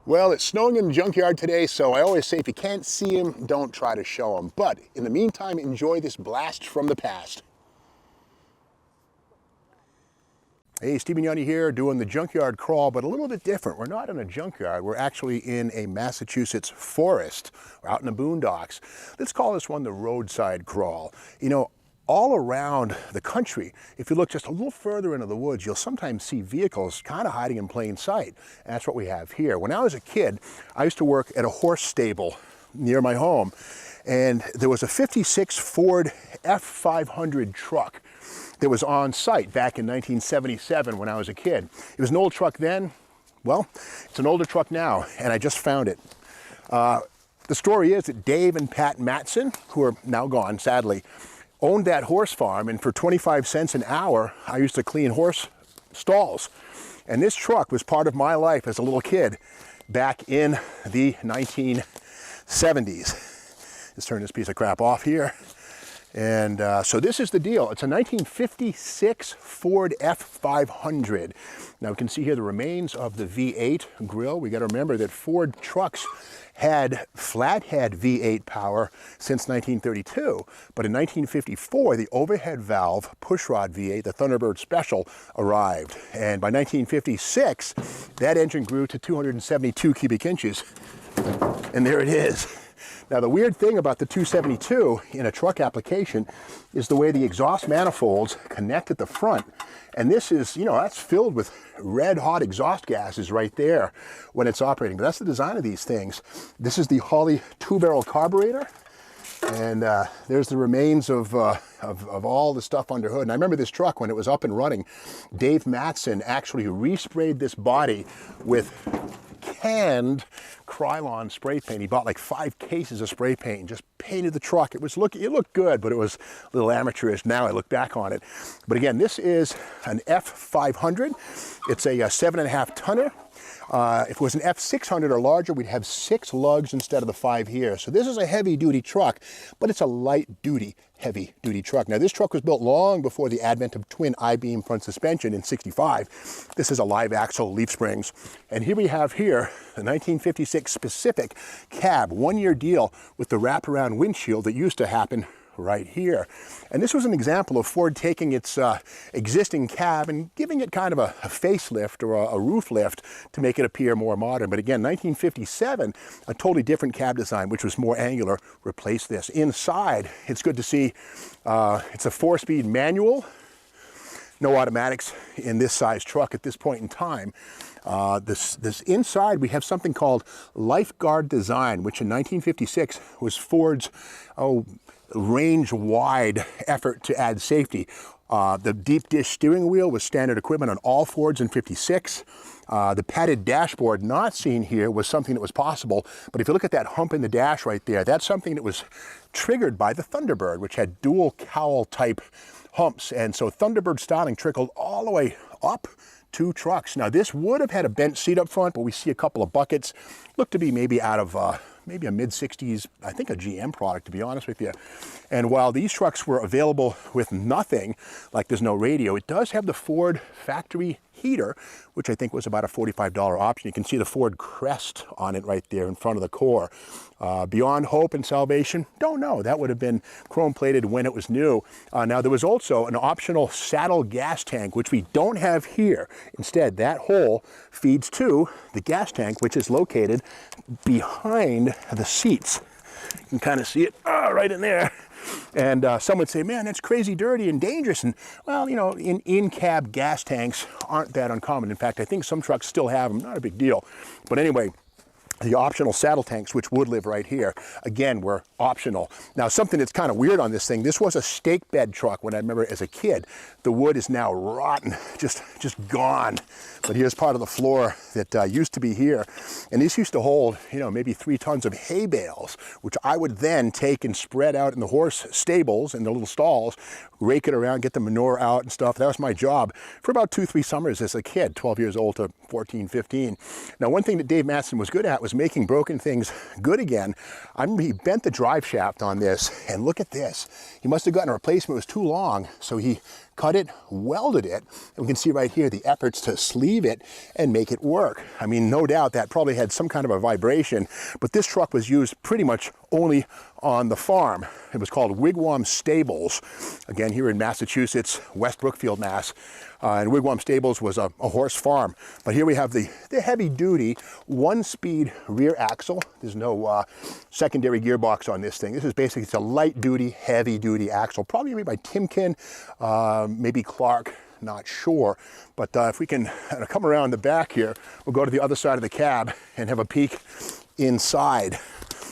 Well, it's snowing in the junkyard today, so I always say if you can't see them, don't try to show them. But in the meantime, enjoy this blast from the past. Hey, Steve Mignani here, doing the junkyard crawl, but a little bit different. We're not in a junkyard. We're actually in a Massachusetts forest. We're out in the boondocks. Let's call this one the roadside crawl. You know, all around the country, if you look just a little further into the woods, you'll sometimes see vehicles kind of hiding in plain sight. And that's what we have here. When I was a kid, I used to work at a horse stable near my home, and there was a 56 Ford F500 truck that was on site back in 1977 when I was a kid. It was an old truck then. Well, it's an older truck now, and I just found it. The story is that Dave and Pat Matson, who are now gone, sadly, owned that horse farm, and for 25 cents an hour, I used to clean horse stalls. And this truck was part of my life as a little kid back in the 1970s. Let's turn this piece of crap off here. And so this is the deal. It's a 1956 Ford F500. Now we can see here the remains of the V8 grill. We got to remember that Ford trucks had flathead V8 power since 1932, but in 1954 the overhead valve pushrod V8, the Thunderbird Special, arrived, and by 1956 that engine grew to 272 cubic inches, and there it is. Now the weird thing about the 272 in a truck application is the way the exhaust manifolds connect at the front. And this is, you know, that's filled with red hot exhaust gases right there when it's operating. But that's the design of these things. This is the Holley 2-barrel carburetor. And there's the remains of all the stuff under hood. And I remember this truck when it was up and running. Dave Matson actually resprayed this body with canned Krylon spray paint. He bought like 5 cases of spray paint and just painted the truck. It looked good, but it was a little amateurish now I look back on it. But again, this is an F500. It's a 7.5 tonner. If it was an F600 or larger, we'd have 6 lugs instead of the 5 here. So this is a heavy-duty truck, but it's a light-duty, heavy-duty truck. Now, this truck was built long before the advent of twin I-beam front suspension in '65. This is a live-axle leaf springs. And here we have here the 1956 specific cab, 1-year deal with the wraparound windshield that used to happen right here. And this was an example of Ford taking its existing cab and giving it kind of a facelift or a roof lift to make it appear more modern. But again, 1957, a totally different cab design, which was more angular, replaced this. Inside, it's good to see it's a 4-speed manual. No automatics in this size truck at this point in time. This inside, we have something called Lifeguard Design, which in 1956 was Ford's range-wide effort to add safety. The deep dish steering wheel was standard equipment on all Fords in '56. The padded dashboard not seen here was something that was possible, but if you look at that hump in the dash right there, that's something that was triggered by the Thunderbird, which had dual cowl type humps, and so Thunderbird styling trickled all the way up to trucks. Now this would have had a bent seat up front, but we see a couple of buckets. Look to be maybe out of maybe a mid-60s, I think a GM product, to be honest with you. And while these trucks were available with nothing, like there's no radio, it does have the Ford factory heater, which I think was about a $45 option. You can see the Ford crest on it right there in front of the core. Beyond hope and salvation, don't know. That would have been chrome plated when it was new. Now there was also an optional saddle gas tank, which we don't have here. Instead, that hole feeds to the gas tank, which is located behind the seats. You can kind of see it right in there. And some would say, man, that's crazy dirty and dangerous. And well, you know, in-cab gas tanks aren't that uncommon. In fact, I think some trucks still have them. Not a big deal. But anyway, the optional saddle tanks, which would live right here, again, were optional. Now, something that's kind of weird on this thing, this was a stake bed truck when I remember as a kid. The wood is now rotten, just gone. But here's part of the floor that used to be here. And this used to hold, you know, maybe 3 tons of hay bales, which I would then take and spread out in the horse stables and the little stalls, rake it around, get the manure out and stuff. That was my job for about 2-3 summers as a kid, 12 years old to 14, 15. Now, one thing that Dave Matson was good at was making broken things good again. I remember he bent the drive shaft on this, and look at this. He must have gotten a replacement. It was too long, so he cut it, welded it, and we can see right here the efforts to sleeve it and make it work. I mean, no doubt that probably had some kind of a vibration, but this truck was used pretty much only on the farm. It was called Wigwam Stables, again here in Massachusetts, West Brookfield, Mass. And Wigwam Stables was a horse farm. But here we have the heavy-duty one-speed rear axle. There's no secondary gearbox on this thing. This is basically, it's a light-duty, heavy-duty axle, probably made by Timken, maybe Clark, not sure. But if we can come around the back here, we'll go to the other side of the cab and have a peek inside.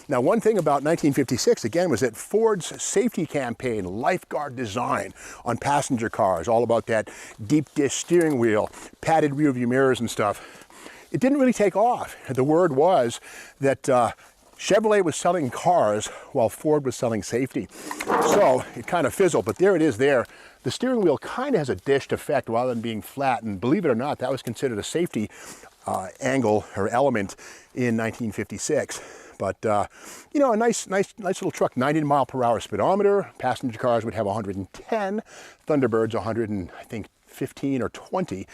Now, one thing about 1956, again, was that Ford's safety campaign, lifeguard design on passenger cars, all about that deep dish steering wheel, padded rear view mirrors and stuff, it didn't really take off. The word was that Chevrolet was selling cars while Ford was selling safety. So it kind of fizzled, but there it is there. The steering wheel kind of has a dished effect rather than being flat, and believe it or not, that was considered a safety angle or element in 1956. But, you know, a nice little truck, 90-mile-per-hour speedometer. Passenger cars would have 110. Thunderbirds, 100 and I think 15 or 20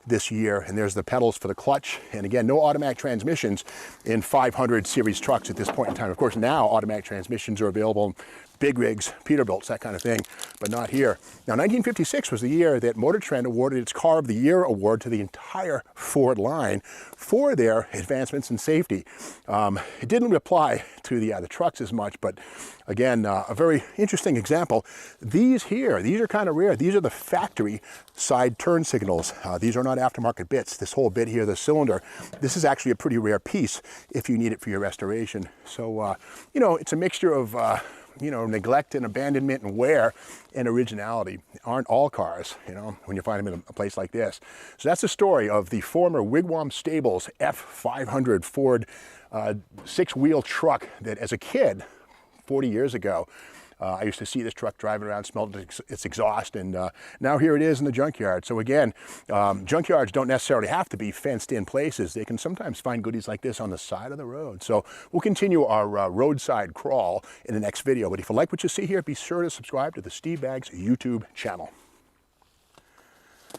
this year. And there's the pedals for the clutch. And again, no automatic transmissions in 500 series trucks at this point in time. Of course, now automatic transmissions are available in big rigs, Peterbilts, that kind of thing, but not here. Now, 1956 was the year that Motor Trend awarded its Car of the Year award to the entire Ford line for their advancements in safety. It didn't apply to the trucks as much, but again, a very interesting example. These here, these are kind of rare. These are the factory side turn signals. These are not aftermarket bits. This whole bit here, the cylinder, this is actually a pretty rare piece if you need it for your restoration. So, you know, it's a mixture of you know, neglect and abandonment and wear and originality. Aren't all cars, you know, when you find them in a place like this. So that's the story of the former Wigwam Stables F500 Ford six-wheel truck that as a kid, 40 years ago, I used to see this truck driving around, smelled its exhaust, and now here it is in the junkyard. So again, junkyards don't necessarily have to be fenced-in places. They can sometimes find goodies like this on the side of the road. So we'll continue our roadside crawl in the next video. But if you like what you see here, be sure to subscribe to the Steve Baggs YouTube channel.